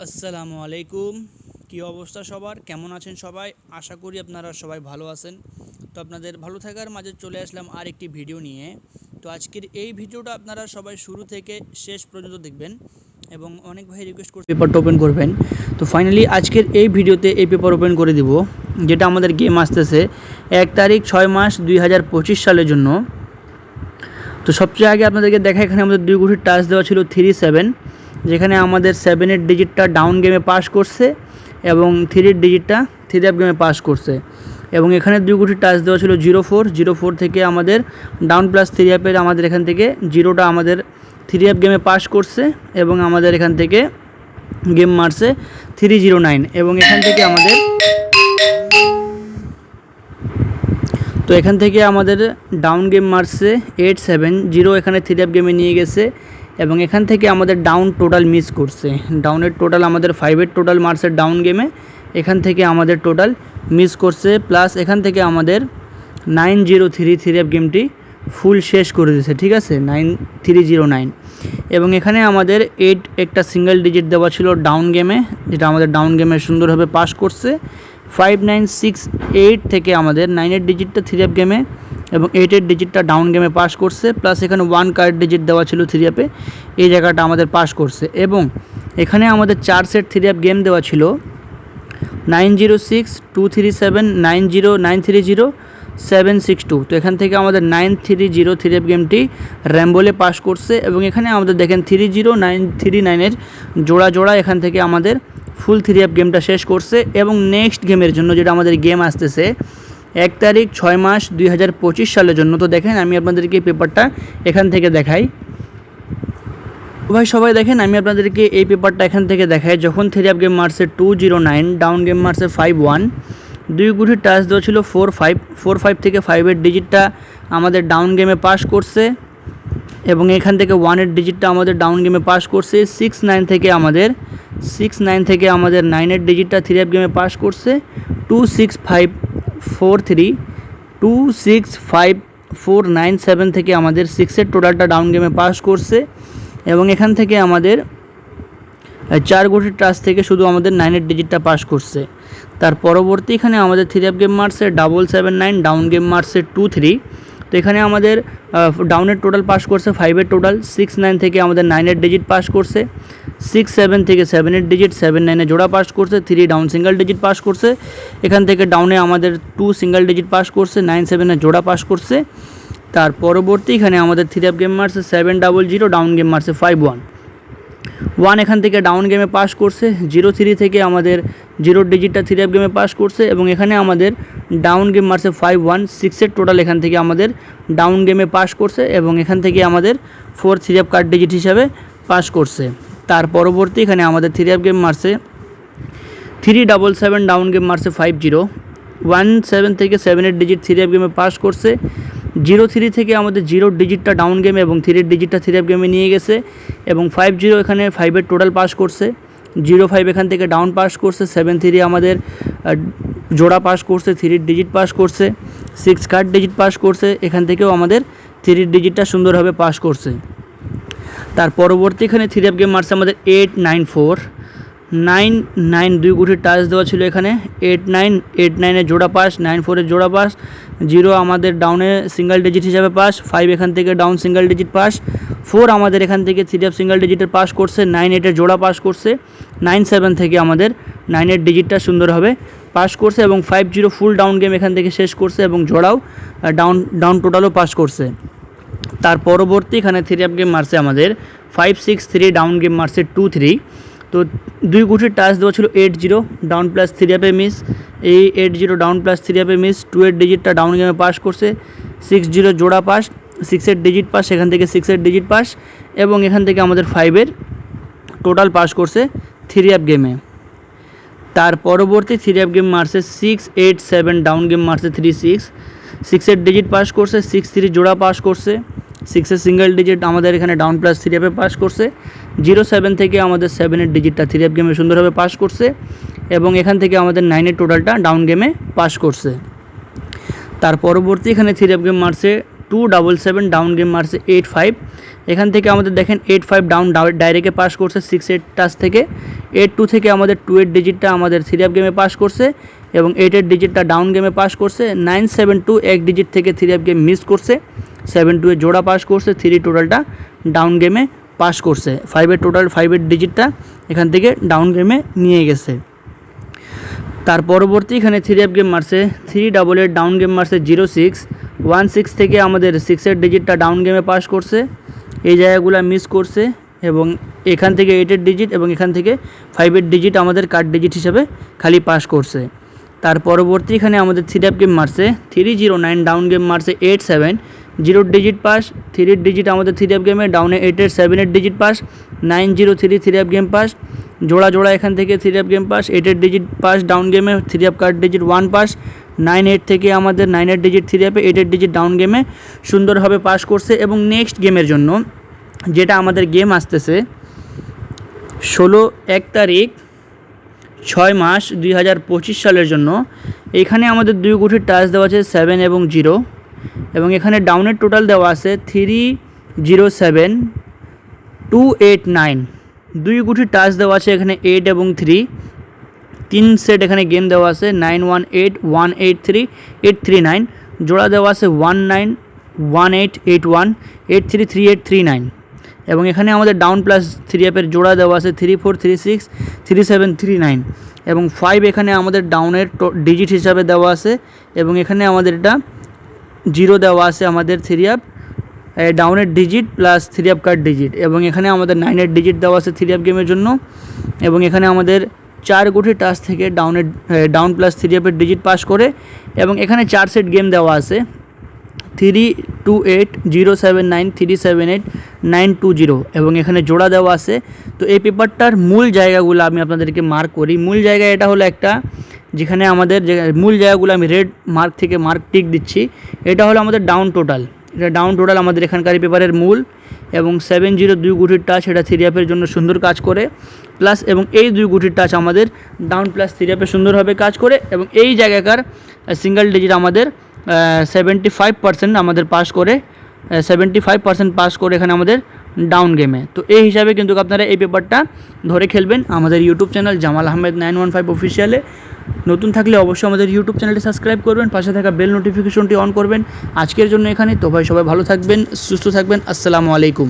আসসালামু আলাইকুম। কী অবস্থা সবার, কেমন আছেন সবাই? আশা করি আপনারা সবাই ভালো আছেন। তো আপনাদের ভালো থাকার মাঝে চলে আসলাম আর একটি ভিডিও নিয়ে। তো আজকের এই ভিডিওটা আপনারা সবাই শুরু থেকে শেষ পর্যন্ত দেখবেন এবং অনেক ভাই রিকোয়েস্ট করে পেপারটা ওপেন করবেন। তো ফাইনালি আজকের এই ভিডিওতে এই পেপার ওপেন করে দিব, যেটা আমাদের গেম আসতেছে 1 তারিখ 6 মাস 2025 সালের জন্য। তো সবচেয়ে আগে আপনাদেরকে দেখা, এখানে আমাদের 2 গুটির টাচ দেওয়া ছিল 3-7, যেখানে আমাদের 7-এর ডিজিটটা ডাউন গেমে পাস করছে এবং 3-এর ডিজিটটা 3 গেমে পাস করছে। এবং এখানে 2 গুটির টাচ দেওয়া ছিল 0-4 থেকে আমাদের ডাউন প্লাস 3 অ্যাপের আমাদের এখান থেকে 0টা আমাদের 3 গেমে পাস করছে এবং আমাদের এখান থেকে গেম মারছে 309। এবং এখান থেকে আমাদের এখান থেকে আমাদের ডাউন গেম মারছে 8-7, এখানে 3 গেমে নিয়ে গেছে এবং এখান থেকে আমাদের ডাউন টোটাল মিস করছে। ডাউনের টোটাল আমাদের 5-এর টোটাল মারছে ডাউন গেমে, এখান থেকে আমাদের টোটাল মিস করছে। প্লাস এখান থেকে আমাদের 9-0-3 গেমটি ফুল শেষ করে দিয়েছে, ঠিক আছে, 9309। এবং এখানে আমাদের 8 একটা সিঙ্গেল ডিজিট দেওয়া ছিল ডাউন গেমে, যেটা আমাদের ডাউন গেমে সুন্দরভাবে পাস করছে। 5968 থেকে আমাদের 9-এর ডিজিটটা 3 গেমে এবং 8-এর ডিজিটটা ডাউন গেমে পাস করছে। প্লাস এখানে 1 কার্ড ডিজিট দেওয়া ছিল 3 এই জায়গাটা আমাদের পাস করছে। এবং এখানে আমাদের 4 সেট 3 গেম দেওয়া ছিল 906-237, 90-930-762। তো এখান থেকে আমাদের 9303 গেমটি র্যাম্বোলে পাস করছে। এবং এখানে আমাদের দেখেন 30939-এর জোড়া এখান থেকে আমাদের ফুল 3 গেমটা শেষ করছে। এবং নেক্সট গেমের জন্য, যেটা আমাদের গেম আসতেছে 1 তারিখ 6 মাস 2025 সালের জন্য। তো দেখেন আমি আপনাদেরকে পেপারটা এখান থেকে দেখাই। ভাই সবাই দেখেন, আমি আপনাদেরকে এই পেপারটা এখান থেকে দেখাই। যখন 3 গেম মারছে 209, ডাউন গেম মারছে 51, 2 গুটির টাচ দেওয়া ছিল 4-5 থেকে 5-এর ডিজিটটা আমাদের ডাউন গেমে পাস করছে এবং এখান থেকে 1-এর ডিজিটটা আমাদের ডাউন গেমে পাস করছে। 6-9 থেকে আমাদের 9-এর ডিজিটটা 3 গেমে পাস করছে। 26547 থেকে আমাদের 6-এর টোটালটা ডাউন গেমে পাস করছে। এবং এখান থেকে আমাদের 4 গুটির টাচ থেকে শুধু আমাদের 9-এর ডিজিটটা পাস করছে। তার পরবর্তী এখানে আমাদের 3 গেম মারছে 779, ডাউন গেম মারছে 23। তো এখানে আমাদের ডাউনের টোটাল পাস করছে 5-এর টোটাল। 6-9 থেকে আমাদের 9-এর ডিজিট পাস করছে। 6-7 থেকে 7-এর ডিজিট 7-9-এ জোড়া পাস করছে। 3 ডাউন সিঙ্গেল ডিজিট পাস করছে। এখান থেকে ডাউনে আমাদের 2 সিঙ্গেল ডিজিট পাস করছে, 9-7-এ জোড়া পাস করছে। তার পরবর্তী এখানে আমাদের 3 গেম মারছে 700, ডাউন গেম মারছে 51 এখান থেকে ডাউন গেমে পাস করছে। 03 থেকে আমাদের 0 ডিজিটটা 3 গেমে পাস করছে এবং এখানে আমাদের ডাউন গেম মারছে 51, 6-এর টোটাল এখান থেকে আমাদের ডাউন গেমে পাস করছে এবং এখান থেকে আমাদের 4 3 কার্ড ডিজিট হিসাবে পাস করছে। তার পরবর্তী এখানে আমাদের 3 গেম মারছে 377, ডাউন গেম মারছে 50, 17 থেকে 7-এর ডিজিট 3 গেমে পাস করছে। 03 থেকে আমাদের 0 ডিজিটটা ডাউন গেমে এবং 3-এর ডিজিটটা 3 গেমে নিয়ে গেছে এবং 50 এখানে 5-এর টোটাল পাস করছে। 05 এখান থেকে ডাউন পাস করছে। 73 আমাদের জোড়া পাস করছে, 3-এর ডিজিট পাস করছে। 6 কার্ড ডিজিট পাস করছে, এখান থেকেও আমাদের 3-এর ডিজিটটা সুন্দরভাবে পাস করছে। তার পরবর্তী এখানে 3 গেম মারছে আমাদের 894-99, 2 গুটির টাচ দেওয়া ছিল এখানে 89-89-এর জোড়া পাস, 94-এর জোড়া পাস। 0 আমাদের ডাউনে সিঙ্গেল ডিজিট হিসাবে পাস। 5 এখান থেকে ডাউন সিঙ্গেল ডিজিট পাস। 4 আমাদের এখান থেকে 3 সিঙ্গেল ডিজিটের পাস করছে। 98-এর জোড়া পাস করছে। 97 থেকে আমাদের 9-এর ডিজিটটা সুন্দরভাবে পাস করছে এবং 50 ফুল ডাউন গেম এখান থেকে শেষ করছে এবং জোড়াও ডাউন টোটালও পাস করছে। তার পরবর্তী এখানে 3 গেম মারছে আমাদের 563, ডাউন গেম মারছে 23। তো 2 গুটির টাচ দেওয়া ছিল 80, ডাউন প্লাস 3 মিস। এই 80 ডাউন প্লাস 3 মিস। 2-এর ডিজিটটা ডাউন গেমে পাস করছে। 60 জোড়া পাস, 6-এর ডিজিট পাস, এখান থেকে 6-এর ডিজিট পাস এবং এখান থেকে আমাদের 5-এর টোটাল পাস করছে 3 গেমে। তার পরবর্তী 3 গেম মারছে 687, ডাউন গেম মারছে 36। 6-এর ডিজিট পাস করছে। 63 জোড়া পাস করছে। 6-এর সিঙ্গেল ডিজিট আমাদের এখানে ডাউন প্লাস 3 পাস করছে। 07 থেকে আমাদের 7-এর ডিজিটটা 3 গেমে সুন্দরভাবে পাস করছে এবং এখান থেকে আমাদের 9-এর টোটালটা ডাউন গেমে পাস করছে। তার পরবর্তী এখানে 3 গেম মারছে 277, ডাউন গেম মারছে 85 এখান থেকে আমাদের দেখেন 8-5 ডাউন ডাইরেক্টে পাস করছে 6-8 টাচ থেকে। 8-2 থেকে আমাদের 2-8 ডিজিটটা আমাদের 3 আপ গেমে পাস করছে এবং 8-8 ডিজিটটা ডাউন গেমে পাস করছে। 9-7-2 এক ডিজিট থেকে 3 আপ গেম মিস করছে, 7-2 এর জোড়া পাস করছে, 3 টোটালটা ডাউন গেমে পাস করছে। 5-এর টোটাল 5-এর ডিজিটটা এখান থেকে ডাউন গেমে নিয়ে গেছে। তার পরবর্তী এখানে 3 আপ গেম মারছে, 3-8 ডাউন গেম মারছে 0-6, 1-6 থেকে আমাদের 6-এর ডিজিটটা ডাউন গেমে পাস করছে, এই জায়গাগুলো মিস করছে এবং এখান থেকে 8-এর ডিজিট এবং এখান থেকে 5-এর ডিজিট আমাদের কাট ডিজিট হিসাবে খালি পাস করছে। তার পরবর্তী এখানে আমাদের 3 আপ গেম মারছে, 3-0-9 ডাউন গেম মারছে 8-7, 0 ডিজিট পাস, 3 ডিজিট আমাদের 3 আপ গেমে, ডাউনে 8-এর 7-এর digit pass, 9-0-3 3 up game pass, জোড়া জোড়া এখান থেকে 3 আপ গেম পাস, 8-এর ডিজিট পাস ডাউন গেমে, 3 আপ কাট ডিজিট 1 পাস, 9-8 থেকে আমাদের 9-এর ডিজিট 3 আপে, 8-এর ডিজিট ডাউন গেমে সুন্দরভাবে পাস করছে। এবং নেক্সট গেমের জন্য যেটা আমাদের গেম আসতেছে 16-1 তারিখ 6 মাস 2025 সালের জন্য, এখানে আমাদের 2 গুটির টাচ দেওয়া আছে 7 এবং 0 এবং এখানে ডাউনের টোটাল দেওয়া আছে 3-0-7-2-8-9, 2 গুটির টাচ দেওয়া আছে এখানে 8 এবং 3, 3 সেট এখানে গেম দেওয়া আছে 9-1-8, 1-8-3, 8-3-9, জোড়া দেওয়া আছে 1-9-1-8-8-1, 8-3-3-8-3-9 এবং এখানে আমাদের ডাউন প্লাস 3 আপের জোড়া দেওয়া আছে 3-4-3-6, 3-7-3-9 এবং 5 এখানে আমাদের ডাউনের ডিজিট হিসাবে দেওয়া আছে এবং এখানে আমাদের এটা 0 দেওয়া আছে আমাদের 3 আপ ডাউনের ডিজিট প্লাস 3 আপ কাট ডিজিট এবং এখানে আমাদের 9-এর ডিজিট দেওয়া আছে 3 আপ গেমের জন্য এবং এখানে আমাদের 4 গুটি টাচ থেকে ডাউন প্লাস 3 আপের ডিজিট পাস করে এবং এখানে 4 সেট গেম দেওয়া আছে 3-2-8, 0-7-9, 3-7-8, 9-2-0 এবং এখানে জোড়া দেওয়া আছে। তো এই পেপারটার মূল জায়গাগুলো আমি আপনাদেরকে মার্ক করি। মূল জায়গা এটা হলো একটা, যেখানে আমাদের মূল জায়গাগুলো আমি রেড মার্ক থেকে মার্ক টিক দিচ্ছি, এটা হলো আমাদের ডাউন টোটাল। এটা ডাউন টোটাল আমাদের এখানকার পেপারের মূল এবং 7-0 2 গুটির টাচ এটা 3 আপের জন্য সুন্দর কাজ করে প্লাস এবং এই 2 গুটির টাচ আমাদের ডাউন প্লাস 3 আপে সুন্দরভাবে কাজ করে এবং এই জায়গাকার সিঙ্গেল ডিজিট আমাদের 75% আমাদের পাস করে, 75% পাস করে এখানে আমাদের ডাউন গেমে। তো এই হিসাবে কিন্তু আপনারা এই পেপারটা ধরে খেলবেন। আমাদের ইউটিউব চ্যানেল জামাল আহমেদ 915 অফিসিয়ালে নতুন থাকলে অবশ্যই আমাদের ইউটিউব চ্যানেলটি সাবস্ক্রাইব করবেন, পাশে থাকা বেল নোটিফিকেশনটি অন করবেন। আজকের জন্য এখানে তো ভাই সবাই ভালো থাকবেন, সুস্থ থাকবেন, আসসালামু আলাইকুম।